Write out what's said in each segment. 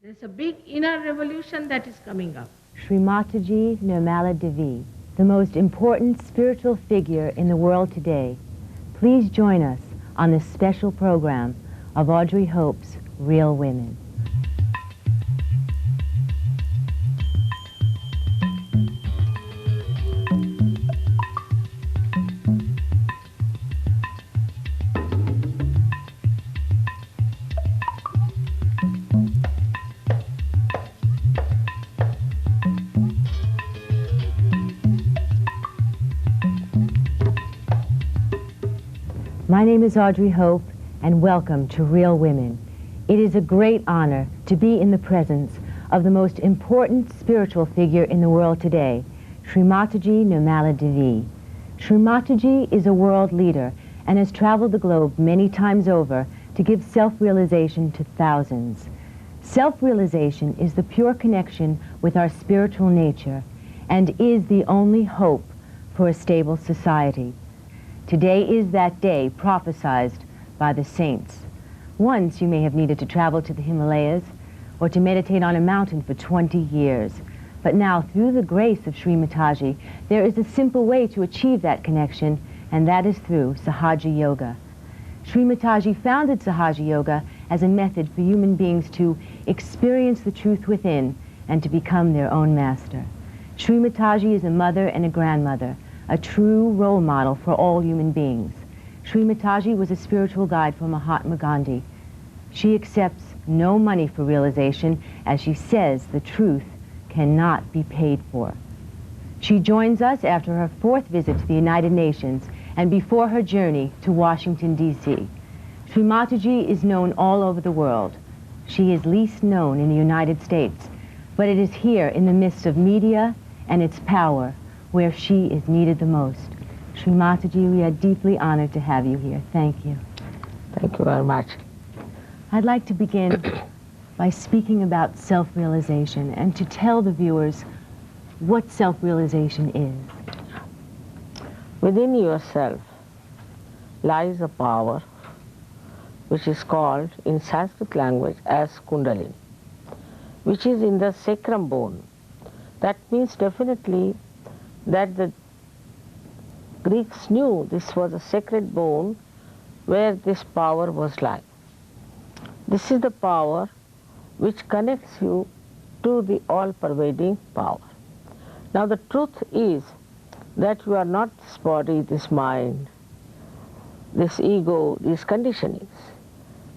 There's a big inner revolution that is coming up. Sri Mataji Nirmala Devi, the most important spiritual figure in the world today. Please join us on this special program of Audrey Hope's Real Women. My name is Audrey Hope, and welcome to Real Women. It is a great honor to be in the presence of the most important spiritual figure in the world today, Sri Mataji Nirmala Devi. Sri Mataji is a world leader and has traveled the globe many times over to give self-realization to thousands. Self-realization is the pure connection with our spiritual nature and is the only hope for a stable society. Today is that day prophesied by the saints. Once you may have needed to travel to the Himalayas or to meditate on a mountain for 20 years. But now, through the grace of Sri Mataji, there is a simple way to achieve that connection, and that is through Sahaja Yoga. Sri Mataji founded Sahaja Yoga as a method for human beings to experience the truth within and to become their own master. Sri Mataji is a mother and a grandmother, a true role model for all human beings. Sri Mataji was a spiritual guide for Mahatma Gandhi. She accepts no money for realization, as she says the truth cannot be paid for. She joins us after her 4th visit to the United Nations and before her journey to Washington, D.C. Sri Mataji is known all over the world. She is least known in the United States, but it is here in the midst of media and its power where she is needed the most. Sri Mataji, we are deeply honored to have you here. Thank you. Thank you very much. I'd like to begin by speaking about self-realization and to tell the viewers what self-realization is. Within yourself lies a power which is called in Sanskrit language as Kundalini, which is in the sacrum bone. That means definitely that the Greeks knew this was a sacred bone where this power was lying. This is the power which connects you to the all-pervading power. Now the truth is that you are not this body, this mind, this ego, these conditionings,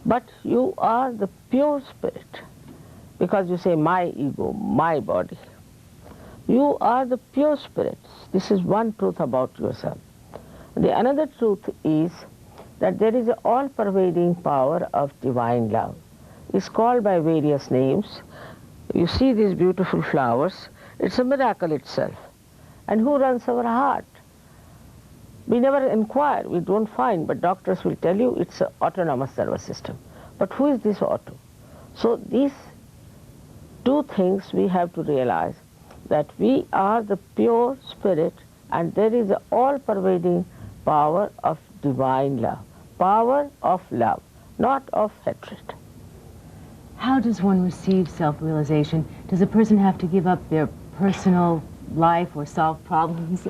but you are the pure spirit, because you say my ego, my body. You are the pure spirits. This is one truth about yourself. The another truth is that there is an all-pervading power of divine love. It's called by various names. You see these beautiful flowers. It's a miracle itself. And who runs our heart? We never inquire, we don't find, but doctors will tell you it's an autonomous nervous system. But who is this auto? So these two things we have to realize, that we are the pure spirit and there is an all-pervading power of divine love. Power of love, not of hatred. How does one receive self-realization? Does a person have to give up their personal life or solve problems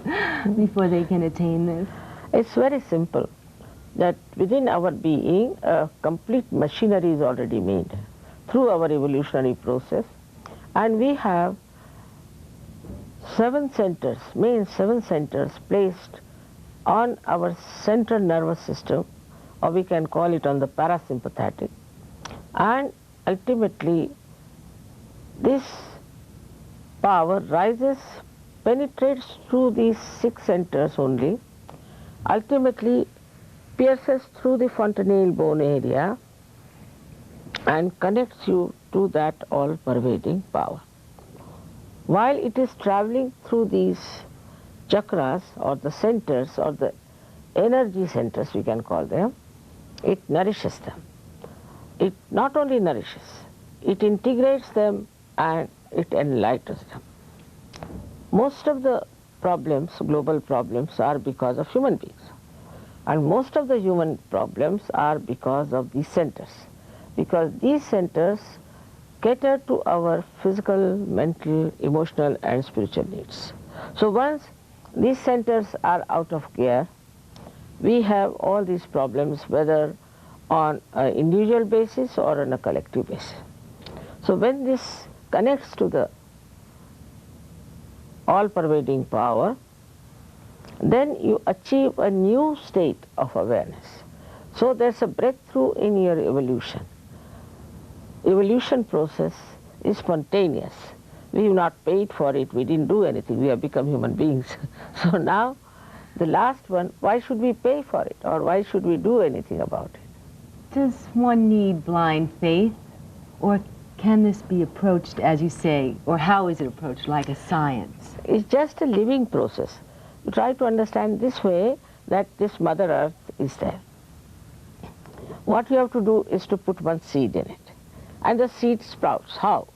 before they can attain this? It's very simple, that within our being a complete machinery is already made through our evolutionary process, and we have 7 centers, main 7 centers placed on our central nervous system, or we can call it on the parasympathetic, and ultimately this power rises, penetrates through these 6 centers only, ultimately pierces through the fontanelle bone area and connects you to that all-pervading power. While it is traveling through these chakras or the centers or the energy centers, we can call them, it nourishes them. It not only nourishes, it integrates them and it enlightens them. Most of the problems, global problems, are because of human beings. And most of the human problems are because of these centers. Because these centers cater to our physical, mental, emotional and spiritual needs. So once these centers are out of gear, we have all these problems, whether on an individual basis or on a collective basis. So when this connects to the all-pervading power, then you achieve a new state of awareness. So there's a breakthrough in your evolution. Evolution process is spontaneous. We have not paid for it, we didn't do anything, we have become human beings. So now, the last one, why should we pay for it, or why should we do anything about it? Does one need blind faith, or can this be approached, as you say, or how is it approached, like a science? It's just a living process. You try to understand this way, that this Mother Earth is there. What you have to do is to put one seed in it. And the seed sprouts. How?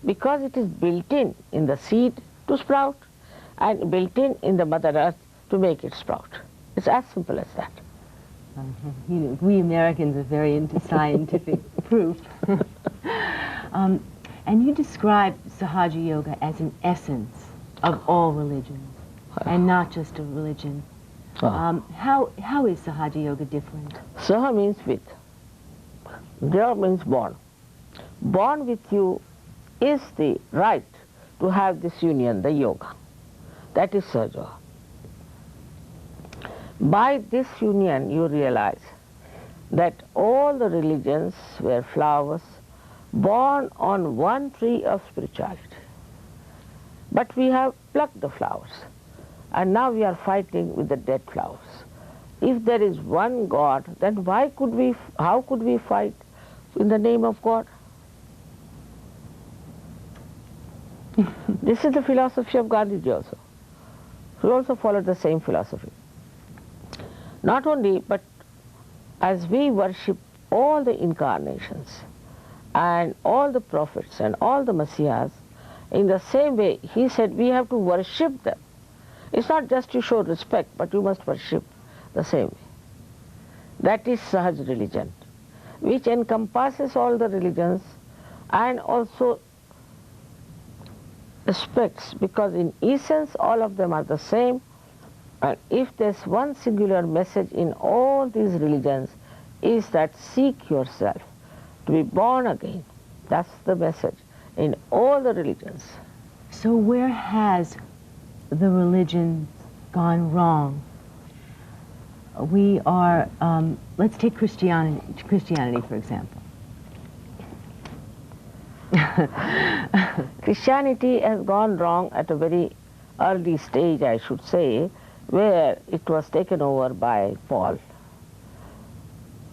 Because it is built in the seed to sprout, and built in the Mother Earth to make it sprout. It's as simple as that. You know, we Americans are very into scientific proof. And you describe Sahaja Yoga as an essence of all religions, and not just a religion. How is Sahaja Yoga different? Saha means with. Jaya means born. Born with you is the right to have this union, the yoga. That is Sahaja. By this union you realize that all the religions were flowers born on one tree of spirituality. But we have plucked the flowers, and now we are fighting with the dead flowers. If there is one God, then how could we fight in the name of God? This is the philosophy of Gandhiji also. He also followed the same philosophy. Not only, but as we worship all the incarnations and all the prophets and all the messiahs, in the same way, he said we have to worship them. It's not just to show respect, but you must worship the same way. That is Sahaj religion, which encompasses all the religions and also aspects, because in essence all of them are the same. And if there's one singular message in all these religions, is that seek yourself, to be born again. That's the message in all the religions. So where has the religion gone wrong? We are, let's take Christianity for example. Christianity has gone wrong at a very early stage, I should say, where it was taken over by Paul.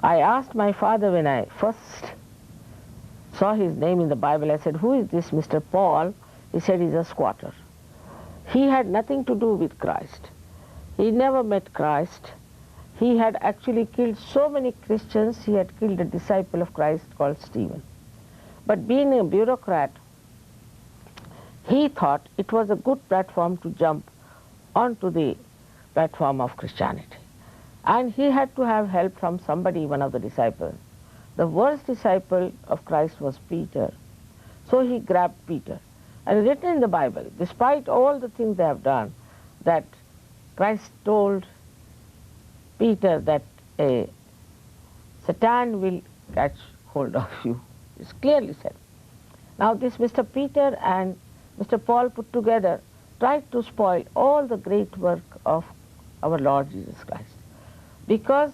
I asked my father when I first saw his name in the Bible, I said, who is this Mr. Paul? He said he's a squatter. He had nothing to do with Christ. He never met Christ. He had actually killed so many Christians, he had killed a disciple of Christ called Stephen. But being a bureaucrat, he thought it was a good platform to jump onto the platform of Christianity. And he had to have help from somebody, one of the disciples. The worst disciple of Christ was Peter. So he grabbed Peter. And written in the Bible, despite all the things they have done, that Christ told Peter that Satan will catch hold of you. It's clearly said. Now this Mr. Peter and Mr. Paul put together tried to spoil all the great work of our Lord Jesus Christ. Because,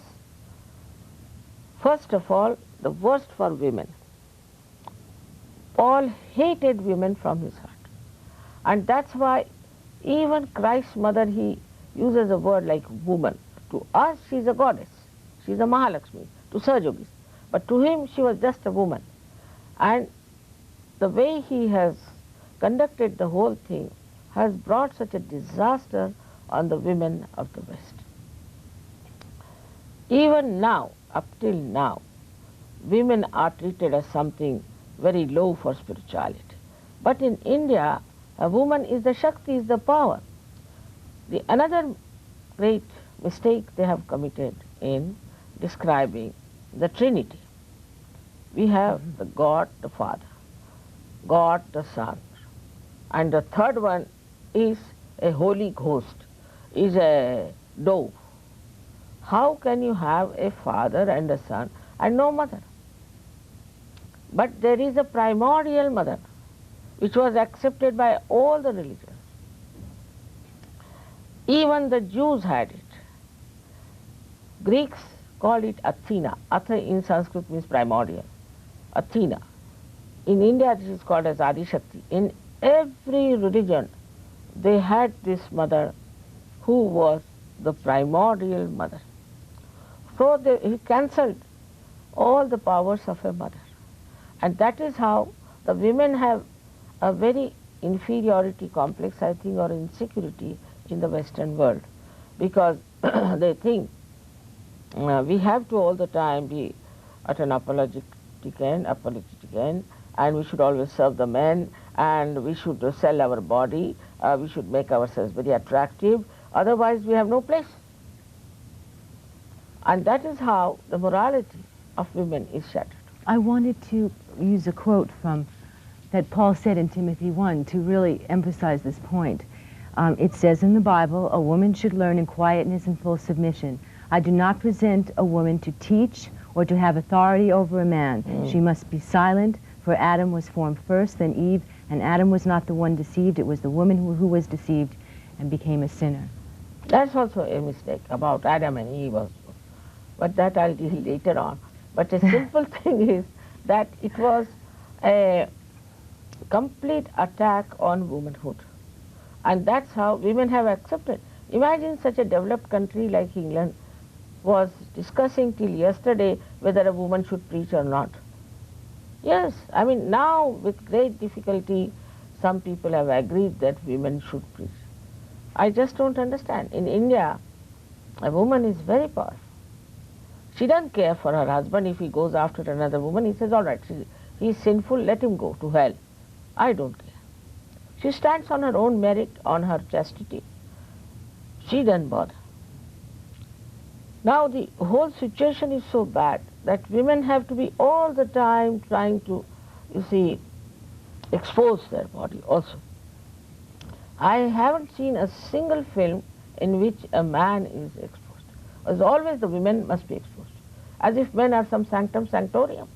first of all, the worst for women. Paul hated women from his heart. And that's why even Christ's mother, he uses a word like woman. To us, she's a goddess. She's a Mahalakshmi, to Sahajogis. But to him, she was just a woman. And the way he has conducted the whole thing has brought such a disaster on the women of the West. Even now, up till now, women are treated as something very low for spirituality. But in India, a woman is the Shakti, is the power. Another great mistake they have committed in describing the Trinity. We have the God, the Father. God the Son. And the third one is a holy ghost, is a dove. How can you have a father and a son and no mother? But there is a primordial mother which was accepted by all the religions. Even the Jews had it. Greeks called it Athena. Atha in Sanskrit means primordial. Athena. In India it is called as Adi Shakti. In every religion they had this mother who was the primordial mother. So he cancelled all the powers of a mother. And that is how the women have a very inferiority complex, I think, or insecurity in the Western world, because they think we have to all the time be at an apologetic end, and we should always serve the men, and we should sell our body, we should make ourselves very attractive, otherwise we have no place. And that is how the morality of women is shattered. I wanted to use a quote from that Paul said in Timothy 1 to really emphasize this point. It says in the Bible, a woman should learn in quietness and full submission. I do not present a woman to teach or to have authority over a man. She must be silent, for Adam was formed first, then Eve, and Adam was not the one deceived, it was the woman who was deceived and became a sinner. That's also a mistake about Adam and Eve also. But that I'll deal later on. But a simple thing is that it was a complete attack on womanhood. And that's how women have accepted. Imagine such a developed country like England was discussing till yesterday whether a woman should preach or not. Yes, I mean now with great difficulty some people have agreed that women should preach. I just don't understand. In India, a woman is very powerful. She doesn't care for her husband if he goes after another woman. He says, all right, he is sinful, let him go to hell. I don't care. She stands on her own merit, on her chastity. She doesn't bother. Now the whole situation is so bad that women have to be all the time trying to, you see, expose their body also. I haven't seen a single film in which a man is exposed. As always the women must be exposed, as if men are some sanctum sanctorium.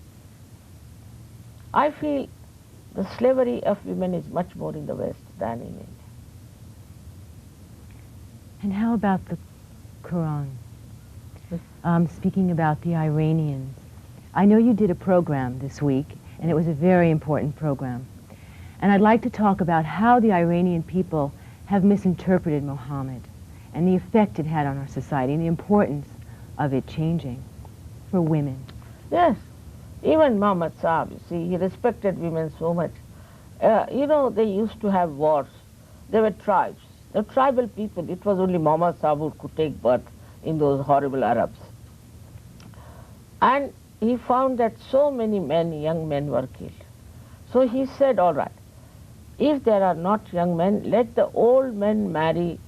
I feel the slavery of women is much more in the West than in India. And how about the Quran? Speaking about the Iranians, I know you did a program this week, and it was a very important program. And I'd like to talk about how the Iranian people have misinterpreted Muhammad and the effect it had on our society and the importance of it changing for women. Yes, even Muhammad Saab, you see, he respected women so much. You know, they used to have wars. They were tribes. The tribal people, it was only Muhammad Saab who could take birth in those horrible Arabs. And he found that so many men, young men were killed. So he said, all right, if there are not young men, let the old men marry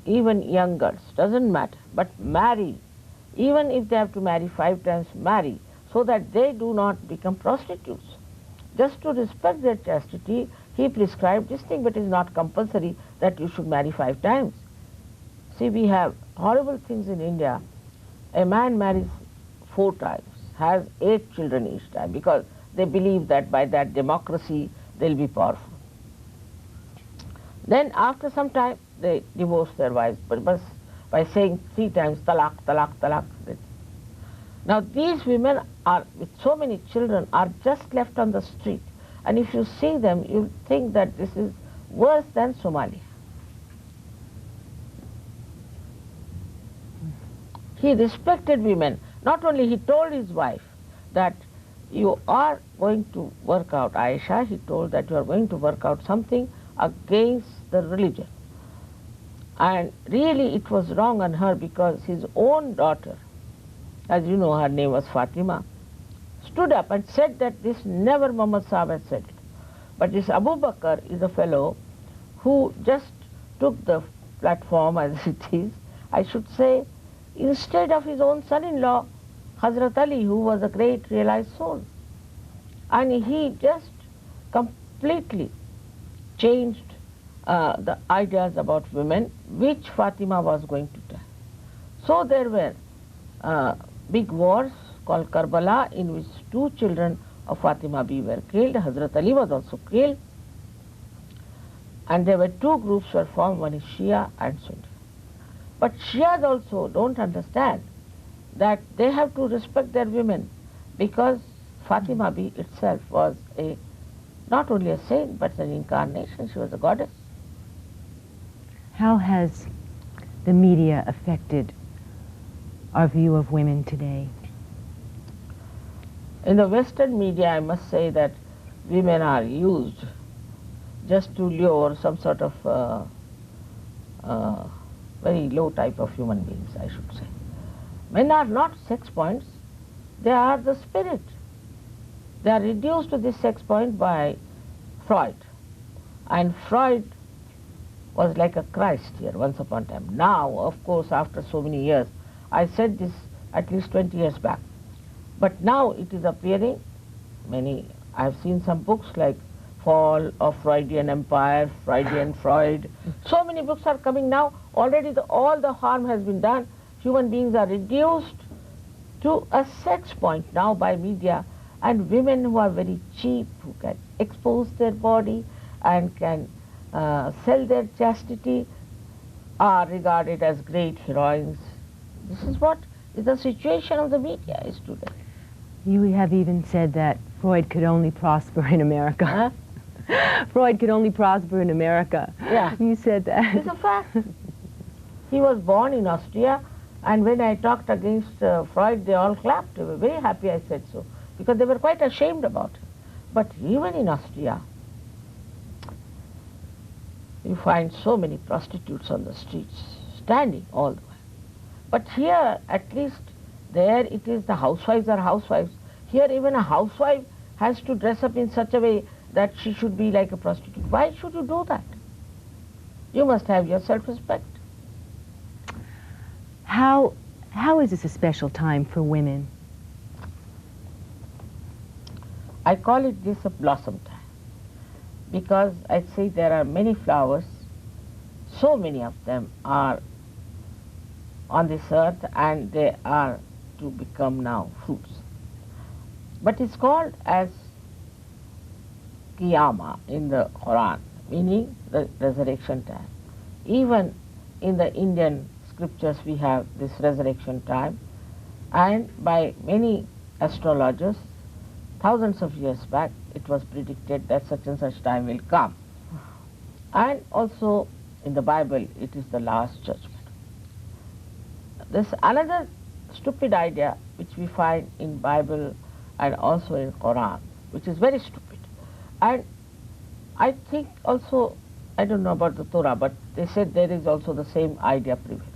even young girls, doesn't matter, but marry. Even if they have to marry 5 times, marry, so that they do not become prostitutes. Just to respect their chastity, he prescribed this thing, but it is not compulsory that you should marry 5 times. See, we have horrible things in India. A man marries 4 times, has 8 children each time, because they believe that by that democracy they'll be powerful. Then after some time they divorce their wives, but by saying 3 times talaq, talaq, talaq. Now these women are, with so many children, are just left on the street. And if you see them, you think that this is worse than Somalia. He respected women. Not only he told his wife that you are going to work out, Aisha, he told that you are going to work out something against the religion. And really it was wrong on her, because his own daughter, as you know, her name was Fatima, stood up and said that this never Muhammad Sahib had said it. But this Abu Bakr is a fellow who just took the platform as it is, I should say, instead of his own son-in-law, Hazrat Ali, who was a great realized soul. And he just completely changed the ideas about women which Fatima was going to tell. So there were big wars called Karbala, in which 2 children of Fatima Bi were killed. Hazrat Ali was also killed. And there were 2 groups were formed, one is Shia and Sunni. But Shias also don't understand that they have to respect their women, because Fatima Bi itself was not only a saint but an incarnation. She was a goddess. How has the media affected our view of women today? In the Western media, I must say that women are used just to lure some sort of very low type of human beings, I should say. Men are not sex points, they are the spirit. They are reduced to this sex point by Freud. And Freud was like a Christ here once upon a time. Now, of course, after so many years, I said this at least 20 years back. But now it is appearing, I have seen some books like Fall of Freudian Empire, Freudian Freud. So many books are coming now. Already all the harm has been done. Human beings are reduced to a sex point now by media, and women who are very cheap, who can expose their body and can sell their chastity, are regarded as great heroines. This is what is the situation of the media is today. You have even said that Freud could only prosper in America. Huh? Freud could only prosper in America. Yeah. You said that. It's a fact. He was born in Austria, and when I talked against Freud, they all clapped. They were very happy I said so, because they were quite ashamed about it. But even in Austria, you find so many prostitutes on the streets, standing all the while. But here, at least, there it is the housewives are housewives. Here even a housewife has to dress up in such a way that she should be like a prostitute. Why should you do that? You must have your self-respect. How is this a special time for women? I call it this a blossom time, because I say there are many flowers, so many of them are on this earth, and they are to become now fruits. But it's called as Qiyamah in the Quran, meaning the resurrection time. Even in the Indian scriptures we have this resurrection time, and by many astrologers, thousands of years back, it was predicted that such and such time will come. And also in the Bible, it is the last judgment. There's another stupid idea which we find in Bible and also in Quran, which is very stupid. And I think also, I don't know about the Torah, but they said there is also the same idea prevails.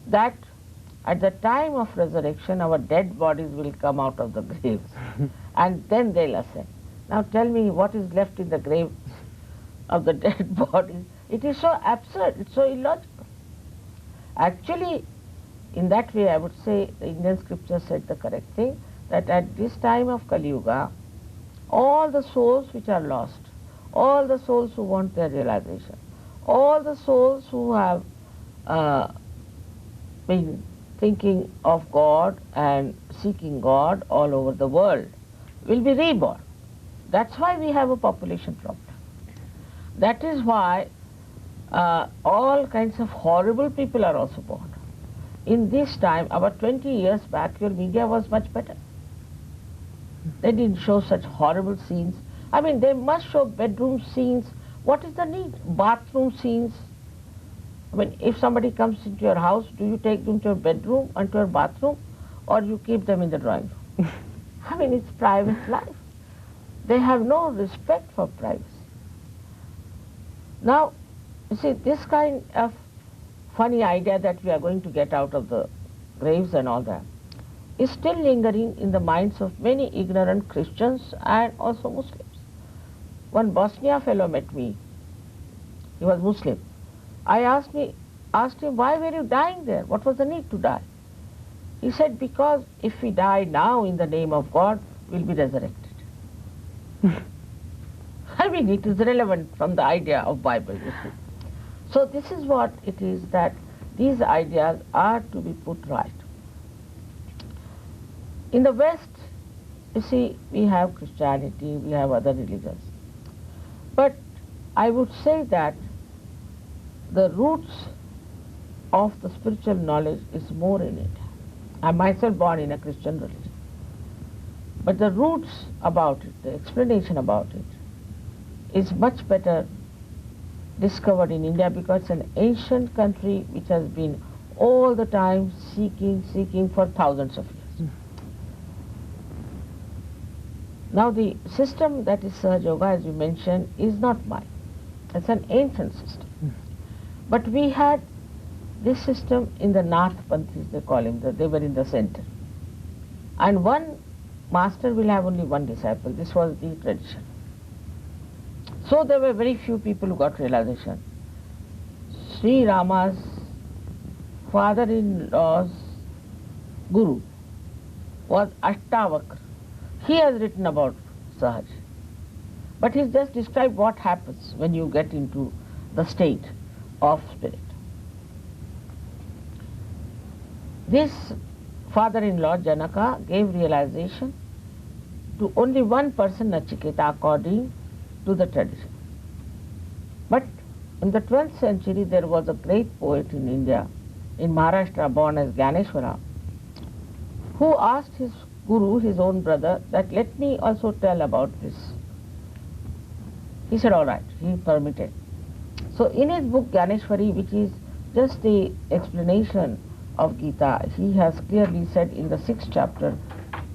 That at the time of resurrection, our dead bodies will come out of the graves and then they'll ascend. Now tell me what is left in the grave of the dead bodies. It is so absurd, it's so illogical. Actually, in that way, I would say the Indian scripture said the correct thing, that at this time of Kali Yuga, all the souls which are lost, all the souls who want their realization, all the souls who have been thinking of God and seeking God all over the world will be reborn. That's why we have a population problem. That is why all kinds of horrible people are also born. In this time, about 20 years back, your media was much better. They didn't show such horrible scenes. I mean, they must show bedroom scenes. What is the need? Bathroom scenes. I mean, if somebody comes into your house, do you take them to your bedroom and to your bathroom, or you keep them in the drawing room? I mean, it's private life. They have no respect for privacy. Now, you see, this kind of funny idea that we are going to get out of the graves and all that is still lingering in the minds of many ignorant Christians and also Muslims. One Bosnia fellow met me. He was Muslim. I asked him, why were you dying there? What was the need to die? He said, because if we die now in the name of God, we'll be resurrected. mean, it is relevant from the idea of Bible, you see. So this is what it is, that these ideas are to be put right. In the West, you see, we have Christianity, we have other religions. But I would say that the roots of the spiritual knowledge is more in it. I'm myself born in a Christian religion. But the roots about it, the explanation about it, is much better discovered in India, because it's an ancient country which has been all the time seeking for thousands of years. Now the system that is Sahaja Yoga, as you mentioned, is not mine. It's an ancient system. But we had this system in the Nath Panthis, they call him, they were in the center. And one master will have only one disciple. This was the tradition. So there were very few people who got realization. Sri Rama's father-in-law's guru was Ashtavakra. He has written about Sahaj. But he's just described what happens when you get into the state of spirit. This father-in-law, Janaka, gave realization to only one person, Nachiketa, according to the tradition. But in the 12th century, there was a great poet in India, in Maharashtra, born as Gyaneshwara, who asked his guru, his own brother, that let me also tell about this. He said, all right, he permitted. So in his book Gyaneshwari, which is just the explanation of Gita, he has clearly said in the 6th chapter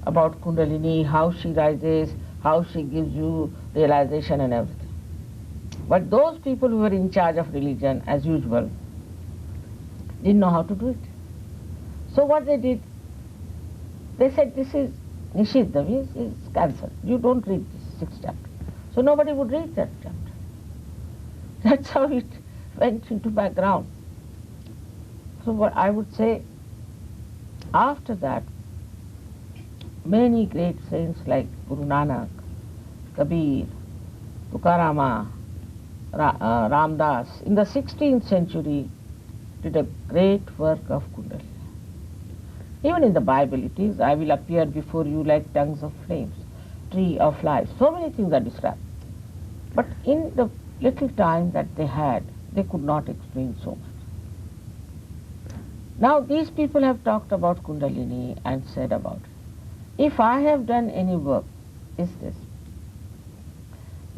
about Kundalini, how she rises, how she gives you realization and everything. But those people who were in charge of religion, as usual, didn't know how to do it. So what they did, they said, this is Nishiddha, means it's cancelled. You don't read this 6th chapter. So nobody would read that chapter. That's how it went into background. So what I would say, after that, many great saints like Guru Nanak, Kabir, Tukarama, Ramdas, in the 16th century did a great work of Kundalini. Even in the Bible it is, I will appear before you like tongues of flames, tree of life. So many things are described. But in the little time that they had, they could not explain so much. Now these people have talked about Kundalini and said about it. If I have done any work, is this,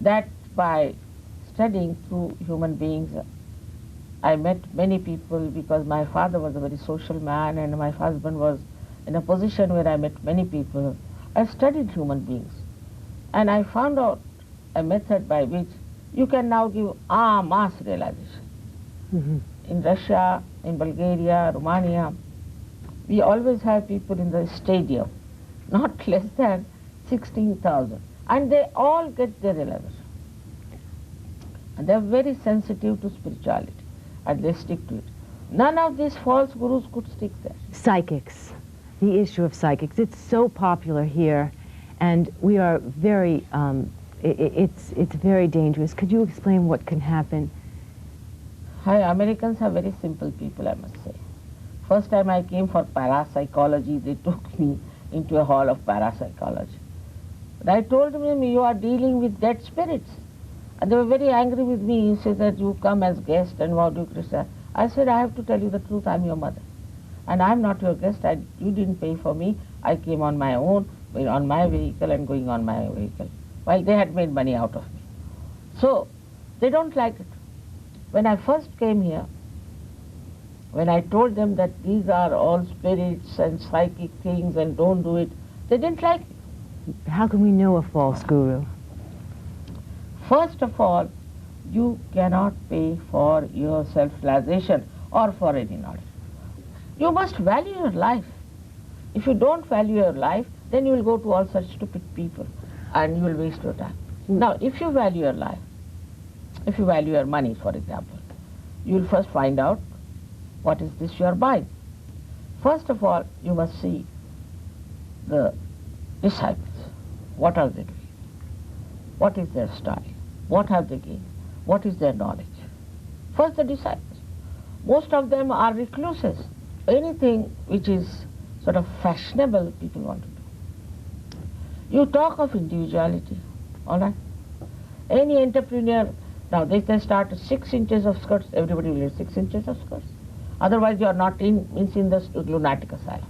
that by studying through human beings, I met many people, because my father was a very social man and my husband was in a position where I met many people. I studied human beings and I found out a method by which you can now give mass realization. In Russia, in Bulgaria, Romania, we always have people in the stadium, not less than 16,000, and they all get their realization. And they are very sensitive to spirituality, and they stick to it. None of these false gurus could stick there. Psychics, the issue of psychics, it's so popular here, and we are very, it's very dangerous. Could you explain what can happen? Hi, Americans are very simple people, I must say. First time I came for parapsychology, they took me into a hall of parapsychology. But I told them, you are dealing with dead spirits. And they were very angry with me. He said that you come as guest and what do you Krishna? I said, I have to tell you the truth, I'm your mother. And I'm not your guest, you didn't pay for me. I came on my own, on my vehicle and going on my vehicle, while they had made money out of me. So, they don't like it. When I first came here, when I told them that these are all spirits and psychic things and don't do it, they didn't like it. How can we know a false guru? First of all, you cannot pay for your self-realization or for any knowledge. You must value your life. If you don't value your life, then you will go to all such stupid people and you will waste your time. Now, if you value your life, if you value your money, for example, you will first find out what is this you are buying. First of all, you must see the disciples. What are they doing? What is their style? What have they gained? What is their knowledge? First, the disciples. Most of them are recluses. Anything which is sort of fashionable, people want to do. You talk of individuality, all right? Any entrepreneur, now they can start 6 inches of skirts, everybody will wear 6 inches of skirts. Otherwise you are not in the lunatic asylum.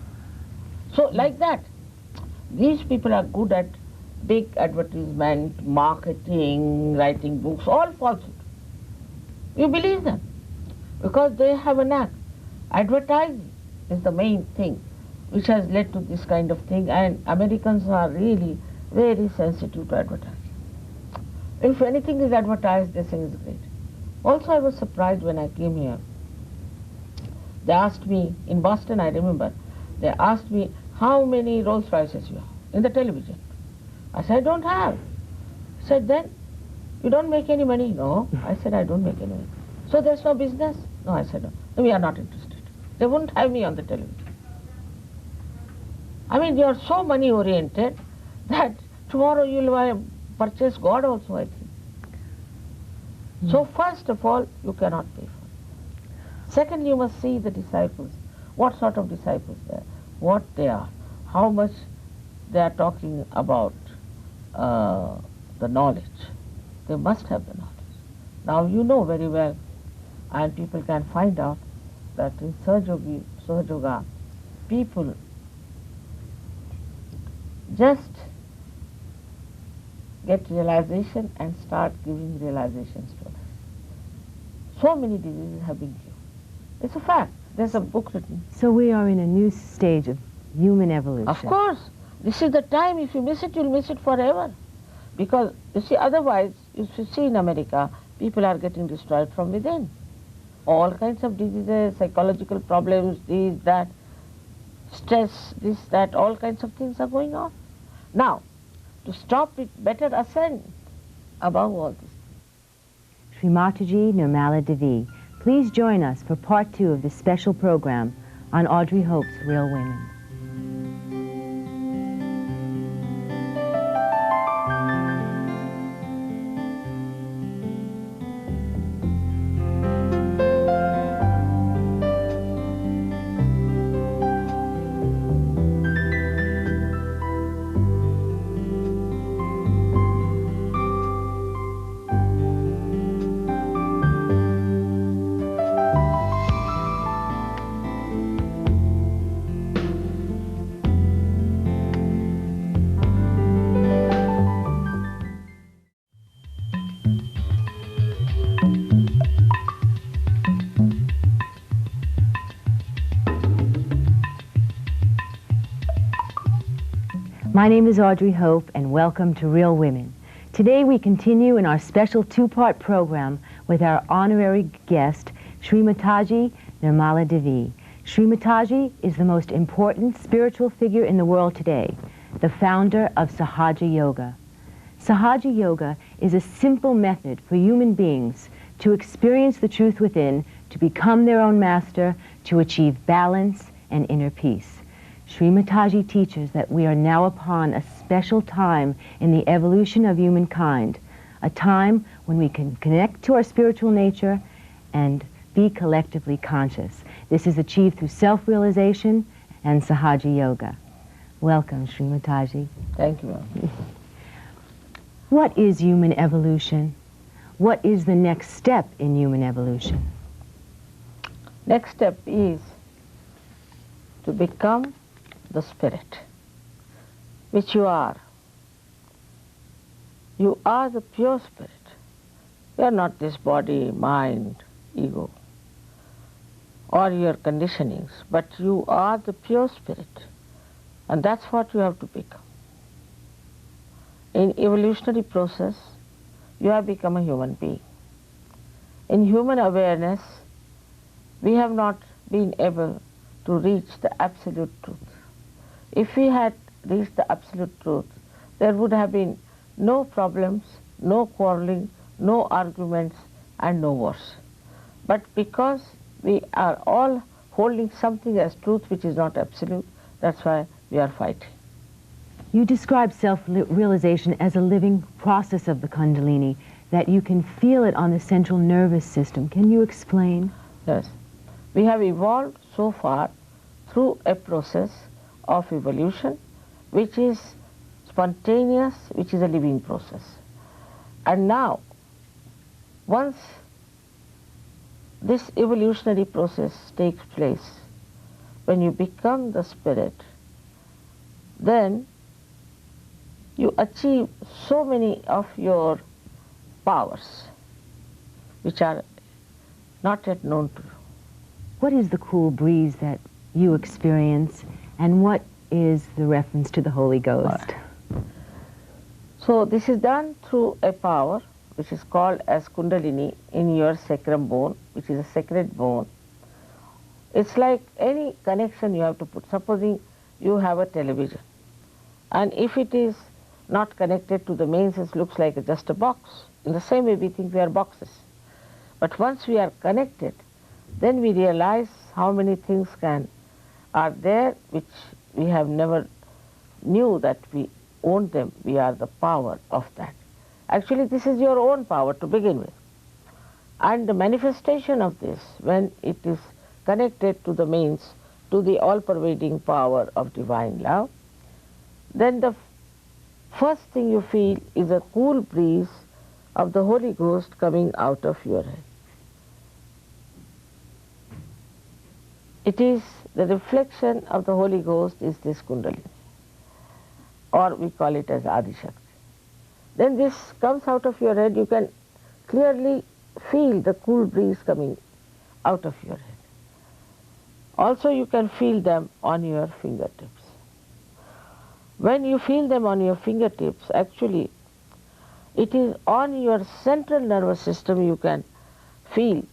So like that, these people are good at big advertisement, marketing, writing books, all falsehood. You believe them because they have a knack. Advertising is the main thing which has led to this kind of thing, and Americans are really very sensitive to advertising. If anything is advertised, they say it's great. Also, I was surprised when I came here. They asked me, in Boston I remember, they asked me how many Rolls Royces you have in the television. I said, I don't have. He said, then you don't make any money? No. I said, I don't make any money. So there's no business? No, I said, no. We are not interested. They wouldn't have me on the television. I mean, you are so money oriented that tomorrow you'll purchase God also, I think. So first of all, you cannot pay for it. Second, you must see the disciples. What sort of disciples they are, what they are, how much they are talking about the knowledge. They must have the knowledge. Now you know very well, and people can find out that in Sahaja Yoga, people just get realization and start giving realizations to others. So many diseases have been cured. It's a fact. There's a book written. So we are in a new stage of human evolution. Of course. This is the time. If you miss it, you'll miss it forever. Because, you see, otherwise, if you see in America, people are getting destroyed from within. All kinds of diseases, psychological problems, this, that, stress, this, that, all kinds of things are going on. Now, to stop it, better ascend above all this. Sri Mataji Nirmala Devi, please join us for part 2 of this special program on Audrey Hope's Real Women. My name is Audrey Hope, and welcome to Real Women. Today we continue in our special 2-part program with our honorary guest, Sri Mataji Nirmala Devi. Sri Mataji is the most important spiritual figure in the world today, the founder of Sahaja Yoga. Sahaja Yoga is a simple method for human beings to experience the truth within, to become their own master, to achieve balance and inner peace. Sri Mataji teaches that we are now upon a special time in the evolution of humankind, a time when we can connect to our spiritual nature and be collectively conscious. This is achieved through self-realization and Sahaja Yoga. Welcome, Sri Mataji. Thank you, ma'am. What is human evolution? What is the next step in human evolution? Next step is to become the spirit, which you are. You are the pure spirit. You are not this body, mind, ego, or your conditionings, but you are the pure spirit. And that's what you have to become. In evolutionary process, you have become a human being. In human awareness, we have not been able to reach the absolute truth. If we had reached the absolute truth, there would have been no problems, no quarreling, no arguments, and no wars. But because we are all holding something as truth which is not absolute, that's why we are fighting. You describe self-realization as a living process of the Kundalini, that you can feel it on the central nervous system. Can you explain? Yes. We have evolved so far through a process of evolution which is spontaneous, which is a living process. And now, once this evolutionary process takes place, when you become the spirit, then you achieve so many of your powers which are not yet known to you. What is the cool breeze that you experience, and what is the reference to the Holy Ghost? So this is done through a power which is called as Kundalini in your sacrum bone, which is a sacred bone. It's like any connection you have to put. Supposing you have a television, and if it is not connected to the mains, it looks like just a box. In the same way, we think we are boxes. But once we are connected, then we realize how many things are there which we have never knew that we own them. We are the power of that. Actually, this is your own power to begin with. And the manifestation of this, when it is connected to the mains, to the all-pervading power of divine love, then the first thing you feel is a cool breeze of the Holy Ghost coming out of your head. It is the reflection of the Holy Ghost is this Kundalini, or we call it as Adi Shakti. Then this comes out of your head, you can clearly feel the cool breeze coming out of your head. Also you can feel them on your fingertips. When you feel them on your fingertips, actually it is on your central nervous system you can feel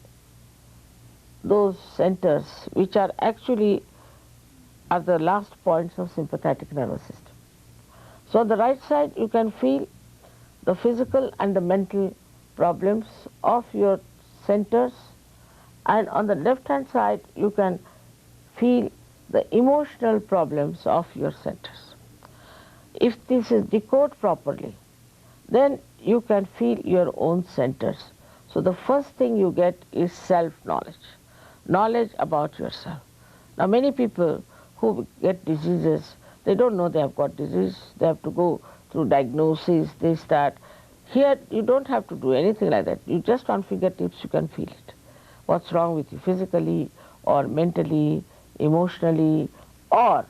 those centers which are actually are the last points of sympathetic nervous system. So on the right side you can feel the physical and the mental problems of your centers, and on the left hand side you can feel the emotional problems of your centers. If this is decoded properly, then you can feel your own centers. So the first thing you get is self-knowledge, knowledge about yourself. Now many people who get diseases, they don't know they have got disease, they have to go through diagnosis, this, that. Here you don't have to do anything like that. You just on fingertips you can feel it. What's wrong with you physically or mentally, emotionally, or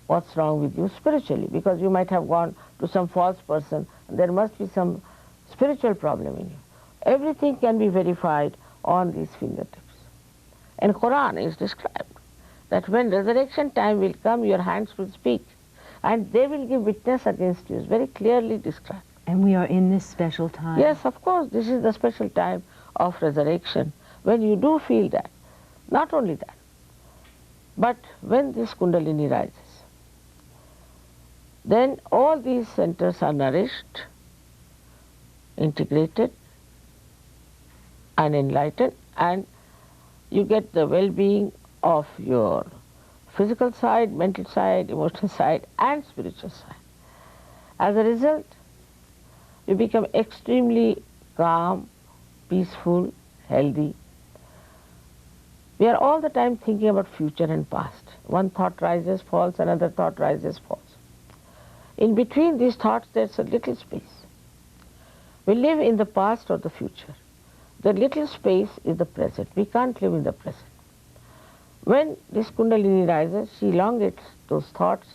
what's wrong with you spiritually, because you might have gone to some false person and there must be some spiritual problem in you. Everything can be verified on these fingertips. In Quran is described that when resurrection time will come, your hands will speak and they will give witness against you. It's very clearly described. And we are in this special time. Yes, of course, this is the special time of resurrection, when you do feel that. Not only that, but when this Kundalini rises, then all these centers are nourished, integrated and enlightened, and you get the well-being of your physical side, mental side, emotional side and spiritual side. As a result, you become extremely calm, peaceful, healthy. We are all the time thinking about future and past. One thought rises, falls, another thought rises, falls. In between these thoughts there's a little space. We live in the past or the future. The little space is the present. We can't live in the present. When this Kundalini rises, she elongates those thoughts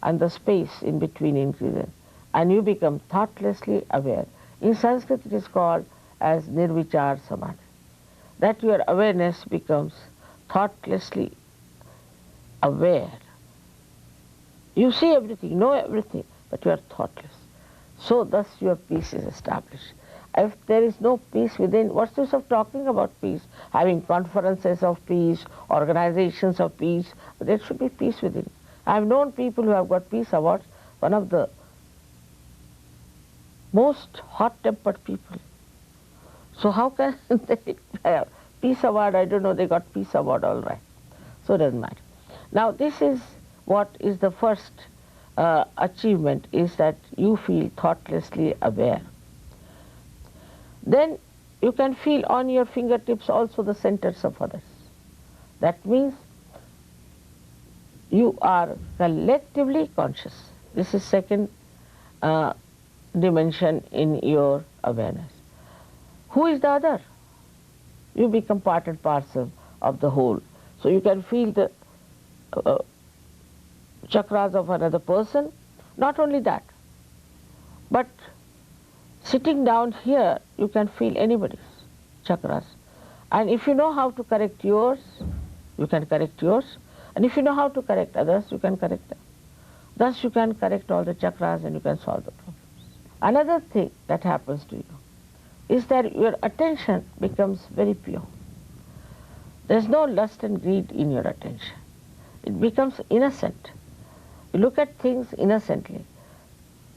and the space in between increases, and you become thoughtlessly aware. In Sanskrit it is called as Nirvichar Samadhi. That your awareness becomes thoughtlessly aware. You see everything, know everything, but you are thoughtless. So thus your peace is established. If there is no peace within, what's the use of talking about peace? Having conferences of peace, organizations of peace, but there should be peace within. I have known people who have got peace awards, one of the most hot-tempered people. So how can they have peace award? I don't know, they got peace award, all right. So it doesn't matter. Now this is what is the first achievement is that you feel thoughtlessly aware. Then you can feel on your fingertips also the centers of others. That means you are collectively conscious. This is second dimension in your awareness. Who is the other? You become part and parcel of the whole. So you can feel the chakras of another person. Not only that, but sitting down here, you can feel anybody's chakras. And if you know how to correct yours, you can correct yours. And if you know how to correct others, you can correct them. Thus you can correct all the chakras and you can solve the problems. Another thing that happens to you is that your attention becomes very pure. There's no lust and greed in your attention. It becomes innocent. You look at things innocently.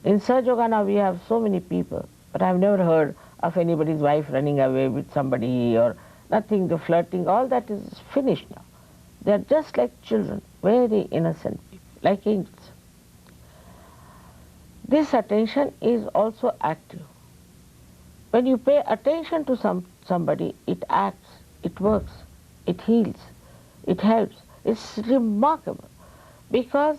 In Sajogana we have so many people, but I've never heard of anybody's wife running away with somebody or nothing, the flirting, all that is finished now. They're just like children, very innocent people, like angels. This attention is also active. When you pay attention to somebody, it acts, it works, it heals, it helps. It's remarkable because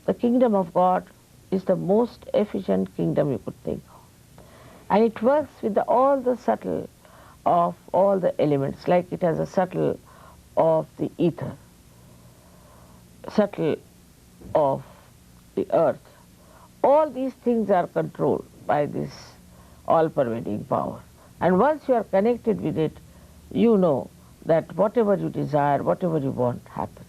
the kingdom of God is the most efficient kingdom you could think of. And it works with all the subtle of all the elements, like it has a subtle of the ether, subtle of the earth. All these things are controlled by this all-pervading power. And once you are connected with it, you know that whatever you desire, whatever you want, happens.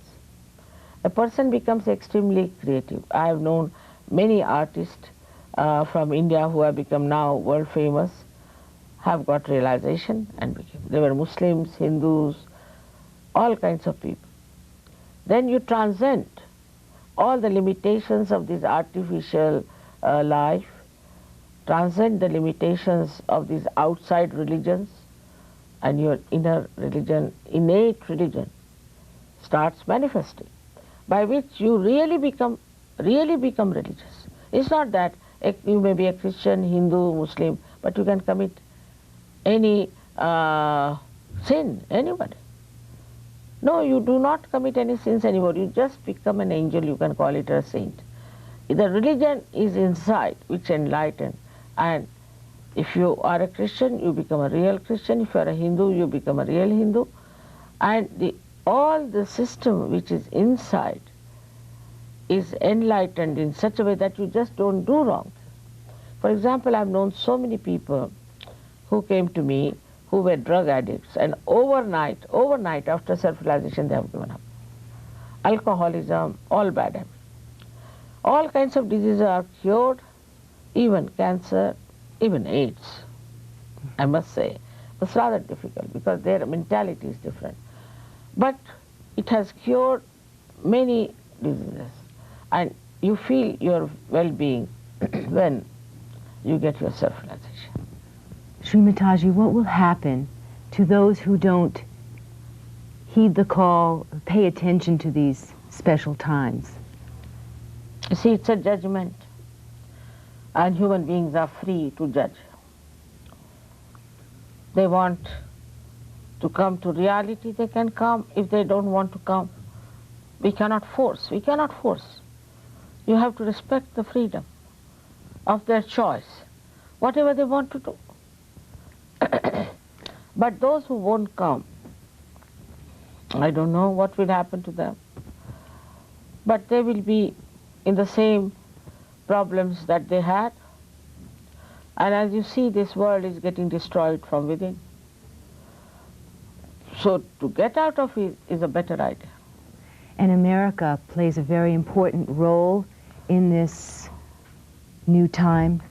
A person becomes extremely creative. I have known many artists from India who have become now world famous, have got realization and became. They were Muslims, Hindus, all kinds of people. Then you transcend all the limitations of this artificial life, transcend the limitations of these outside religions, and your inner religion, innate religion, starts manifesting, by which you really become religious. It's not that you may be a Christian, Hindu, Muslim, but you can commit any sin, anybody. No, you do not commit any sins anymore. You just become an angel, you can call it a saint. The religion is inside, which enlightens. And if you are a Christian, you become a real Christian. If you are a Hindu, you become a real Hindu. And all the system which is inside is enlightened in such a way that you just don't do wrong. For example, I've known so many people who came to me who were drug addicts, and overnight, after self-realization, they have given up. Alcoholism, all bad habits. All kinds of diseases are cured, even cancer, even AIDS, I must say. It's rather difficult because their mentality is different. But it has cured many diseases, and you feel your well-being when you get your self-realization. Sri Mataji, what will happen to those who don't heed the call, pay attention to these special times? You see, it's a judgment, and human beings are free to judge. They want to come to reality, they can come. If they don't want to come, we cannot force. We cannot force. You have to respect the freedom of their choice, whatever they want to do. But those who won't come, I don't know what will happen to them. But they will be in the same problems that they had. And as you see, this world is getting destroyed from within. So to get out of it is a better idea. And America plays a very important role in this new time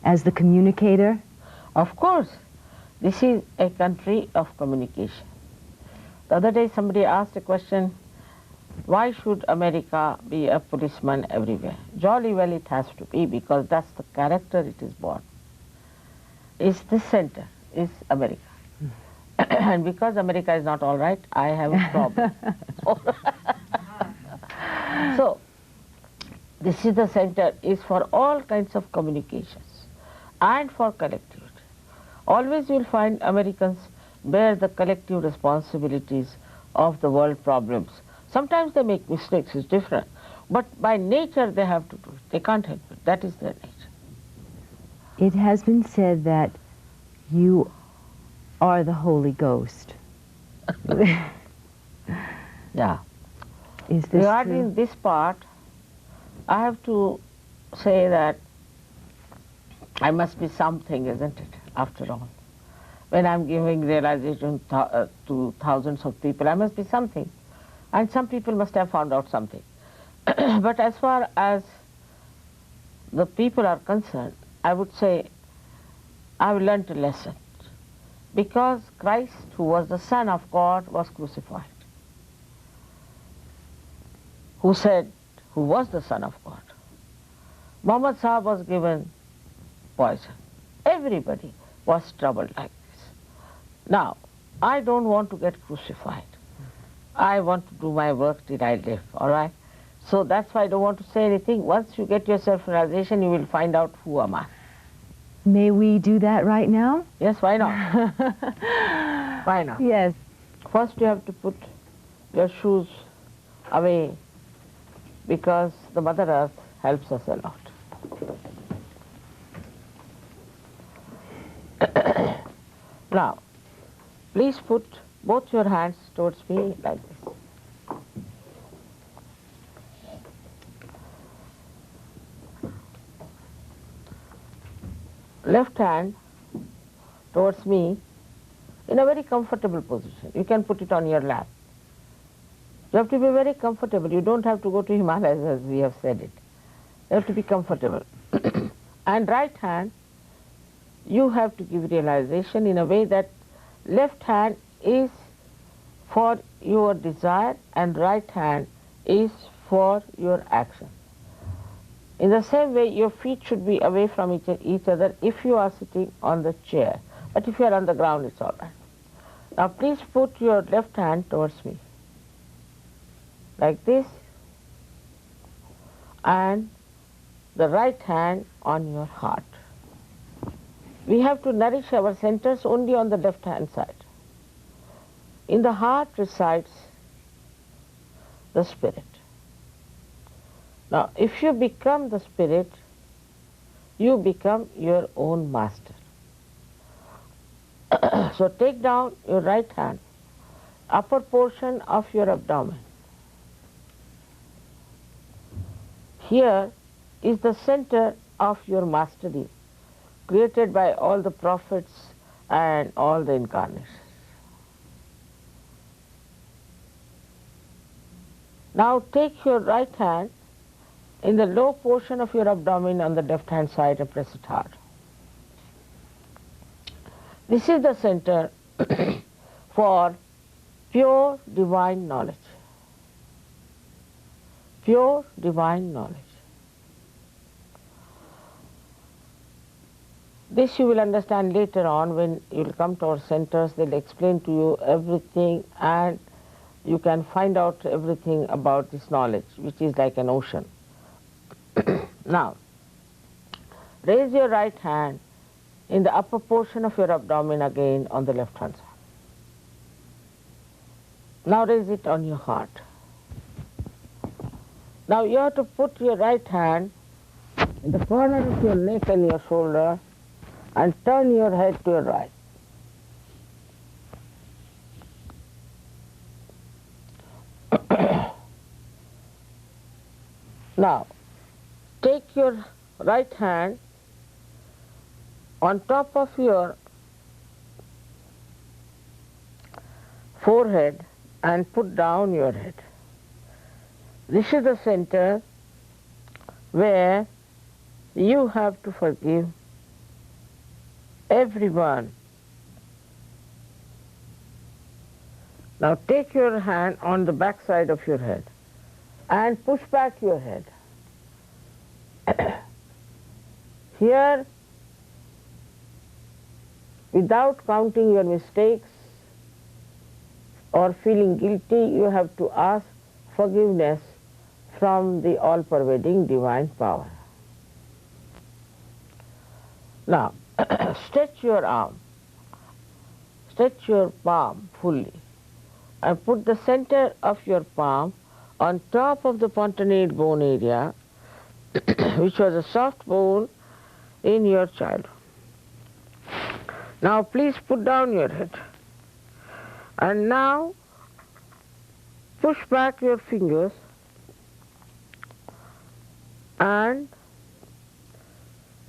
as the communicator. Of course, this is a country of communication. The other day somebody asked a question, why should America be a policeman everywhere? Jolly well it has to be, because that's the character it is born. It's the center, is America. And because America is not all right, I have a problem. So, This is the center is for all kinds of communications and for collectivity. Always you will find Americans bear the collective responsibilities of the world problems. Sometimes they make mistakes, it's different. But by nature they have to do it. They can't help it. That is their nature. It has been said that you are the Holy Ghost. Yeah. Is this Regarding true? this part, I have to say that I must be something, isn't it, after all? When I'm giving realization to thousands of people, I must be something. And some people must have found out something. But as far as the people are concerned, I would say I've learnt a lesson. Because Christ, who was the Son of God, was crucified. Who was the Son of God. Muhammad Sahib was given poison. Everybody was troubled like this. Now, I don't want to get crucified. I want to do my work till I live, all right? So that's why I don't want to say anything. Once you get your self-realization, you will find out who am I. May we do that right now? Yes, why not? Why not? Yes. First you have to put your shoes away because the Mother Earth helps us a lot. Now, please put both your hands towards me like this. Left hand towards me in a very comfortable position. You can put it on your lap. You have to be very comfortable. You don't have to go to Himalayas as we have said it. You have to be comfortable. And right hand, you have to give realization in a way that left hand is for your desire and right hand is for your action. In the same way, your feet should be away from each other if you are sitting on the chair. But if you are on the ground, it's all right. Now please put your left hand towards me, like this, and the right hand on your heart. We have to nourish our centers only on the left hand side. In the heart resides the spirit. Now, if you become the spirit, you become your own master. So take down your right hand, upper portion of your abdomen. Here is the center of your mastery, created by all the prophets and all the incarnations. Now take your right hand in the low portion of your abdomen on the left hand side and press it hard. This is the center for pure divine knowledge. Pure divine knowledge. This you will understand later on when you will come to our centers. They will explain to you everything and you can find out everything about this knowledge, which is like an ocean. Now, raise your right hand in the upper portion of your abdomen again on the left hand side. Now raise it on your heart. Now you have to put your right hand in the corner of your neck and your shoulder and turn your head to your right. Now, take your right hand on top of your forehead and put down your head. This is the center where you have to forgive everyone. Now take your hand on the back side of your head and push back your head. Here, without counting your mistakes or feeling guilty, you have to ask forgiveness from the all-pervading divine power. Now, stretch your arm, stretch your palm fully, and put the center of your palm on top of the fontanelle bone area, which was a soft bone in your childhood. Now please put down your head, and now push back your fingers and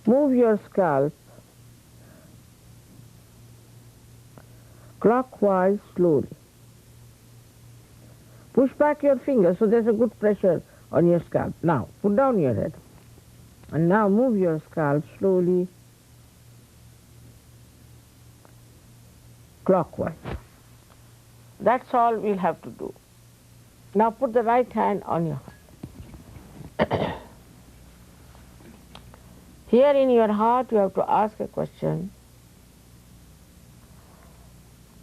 move your scalp clockwise slowly. Push back your fingers so there's a good pressure on your scalp. Now put down your head, and now move your scalp slowly clockwise. That's all we'll have to do. Now put the right hand on your heart. Here in your heart you have to ask a question,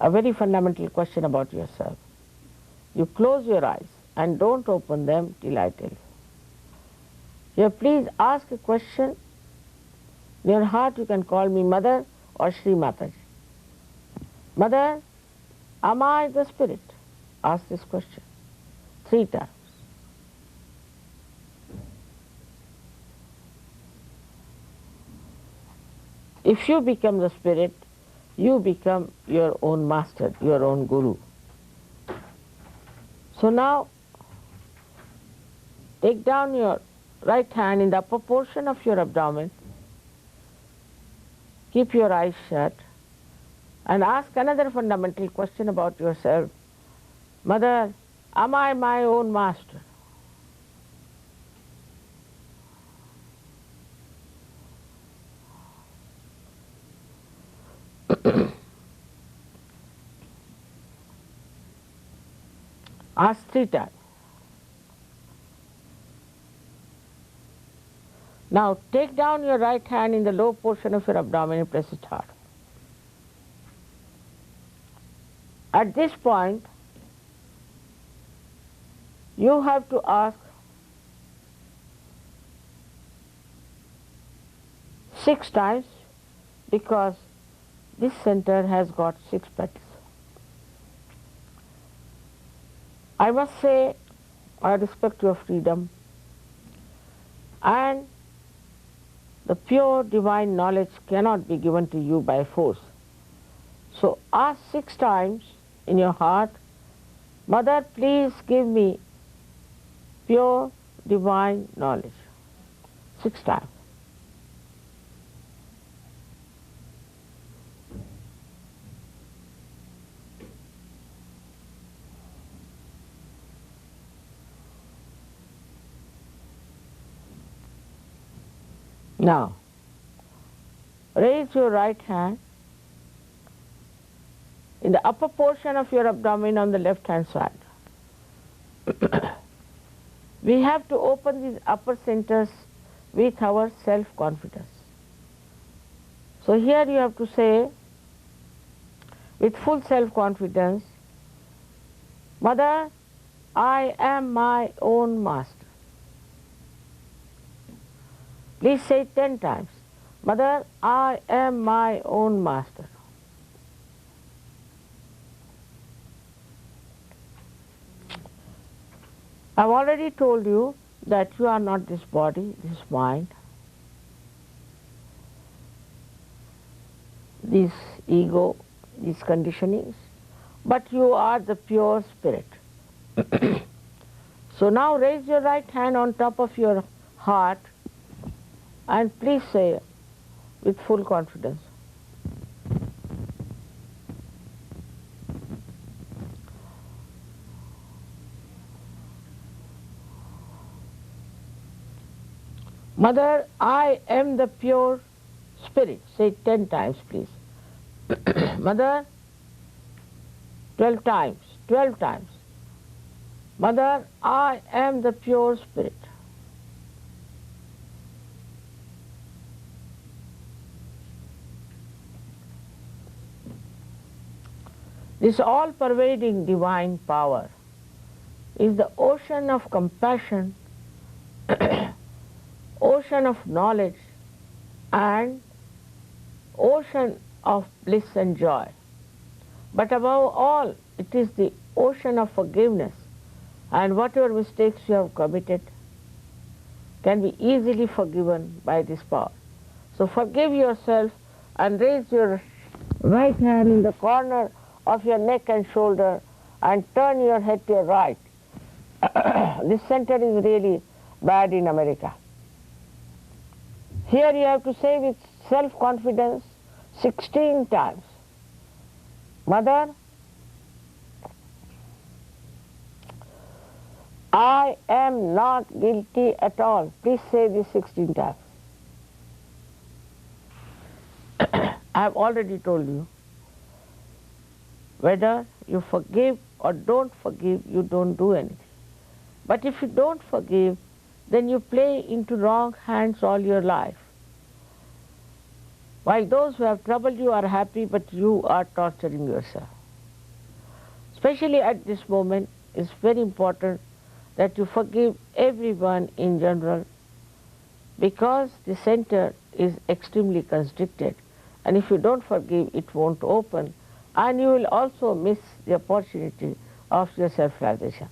a very fundamental question about yourself. You close your eyes and don't open them till I tell you. Here please ask a question. In your heart you can call me Mother or Shri Mataji. Mother, am I the spirit? Ask this question 3 times. If you become the spirit, you become your own master, your own guru. So now, take down your right hand in the upper portion of your abdomen, keep your eyes shut, and ask another fundamental question about yourself. Mother, am I my own master? Ask 3 times. Now take down your right hand in the low portion of your abdomen and press it hard. At this point, you have to ask 6 times, because this center has got 6 petals. I must say, I respect your freedom, and the pure divine knowledge cannot be given to you by force. So ask 6 times in your heart, Mother, please give me pure divine knowledge. 6 times. Now, raise your right hand in the upper portion of your abdomen on the left hand side. We have to open these upper centers with our self-confidence. So here you have to say with full self-confidence, Mother, I am my own master. Please say it 10 times. Mother, I am my own master. I've already told you that you are not this body, this mind, this ego, these conditionings, but you are the pure spirit. So now raise your right hand on top of your heart and please say with full confidence, Mother, I am the pure spirit. Say it 10 times, please. Mother, 12 times, 12 times. Mother, I am the pure spirit. This all-pervading divine power is the ocean of compassion ocean of knowledge and ocean of bliss and joy. But above all, it is the ocean of forgiveness, and whatever mistakes you have committed can be easily forgiven by this power. So forgive yourself and raise your right hand in the corner of your neck and shoulder and turn your head to your right. This center is really bad in America. Here you have to say with self-confidence 16 times, Mother, I am not guilty at all. Please say this 16 times. I have already told you, whether you forgive or don't forgive, you don't do anything. But if you don't forgive, then you play into wrong hands all your life. While those who have troubled you are happy, but you are torturing yourself. Especially at this moment, it's very important that you forgive everyone in general, because the center is extremely constricted, and if you don't forgive, it won't open, and you will also miss the opportunity of your self-realization.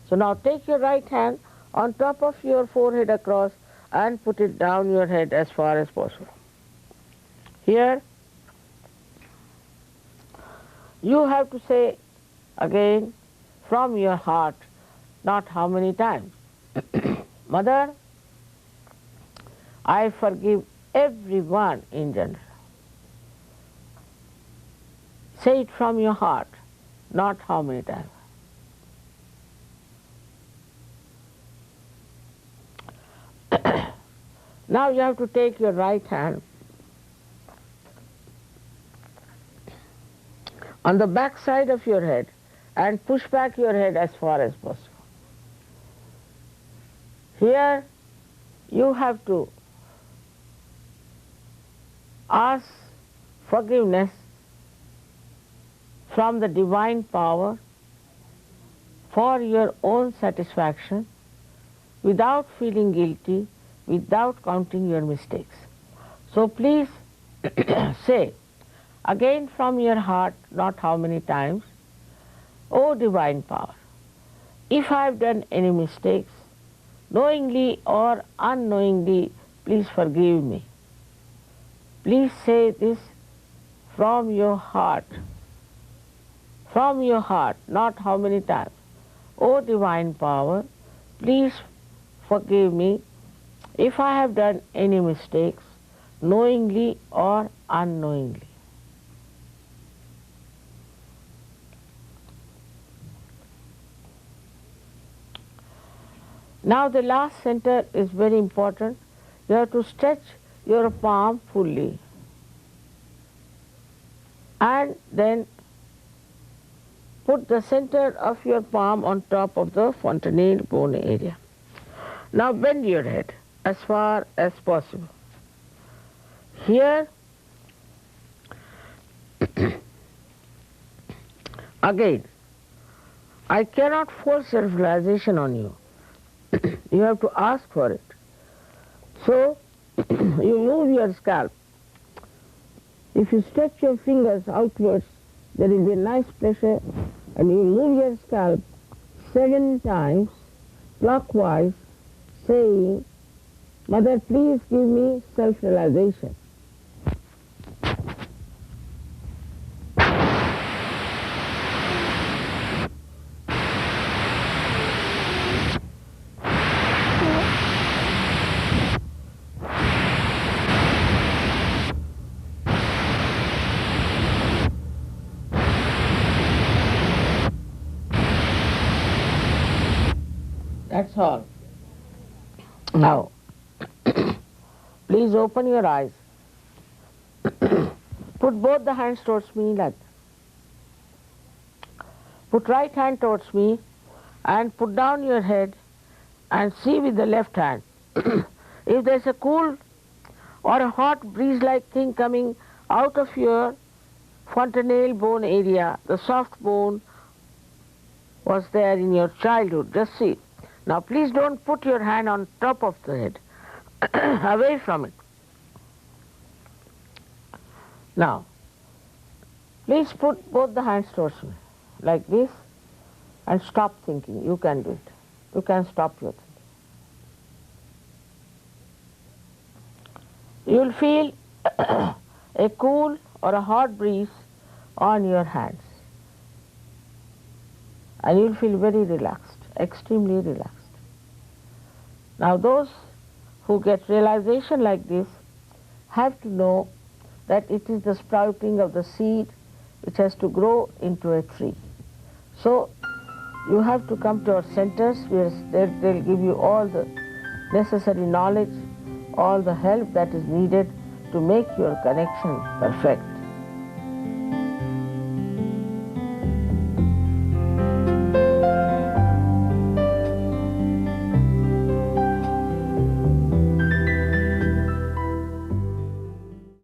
So now take your right hand on top of your forehead across and put it down your head as far as possible. Here, you have to say again from your heart, not how many times. Mother, I forgive everyone in general. Say it from your heart, not how many times. Now you have to take your right hand on the back side of your head and push back your head as far as possible. Here you have to ask forgiveness from the divine power for your own satisfaction, without feeling guilty, without counting your mistakes. So please say again from your heart, not how many times, O divine power, if I have done any mistakes, knowingly or unknowingly, please forgive me. Please say this from your heart, not how many times. O divine power, please forgive me if I have done any mistakes, knowingly or unknowingly. Now the last center is very important. You have to stretch your palm fully and then put the center of your palm on top of the fontanelle bone area. Now bend your head as far as possible. Here, again, I cannot force self-realization on you. You have to ask for it. So, you move your scalp. If you stretch your fingers outwards, there will be a nice pressure, and you move your scalp 7 times clockwise, saying, Mother, please give me self-realization. That's all. Now, please open your eyes. Put both the hands towards me like that. Put right hand towards me and put down your head and see with the left hand. If there's a cool or a hot breeze-like thing coming out of your fontanelle bone area, the soft bone was there in your childhood. Just see. Now please don't put your hand on top of the head, away from it. Now, please put both the hands towards me, like this, and stop thinking. You can do it. You can stop your thinking. You will feel a cool or a hot breeze on your hands. And you will feel very relaxed, extremely relaxed. Now those who get realization like this have to know that it is the sprouting of the seed which has to grow into a tree. So you have to come to our centers where they'll give you all the necessary knowledge, all the help that is needed to make your connection perfect.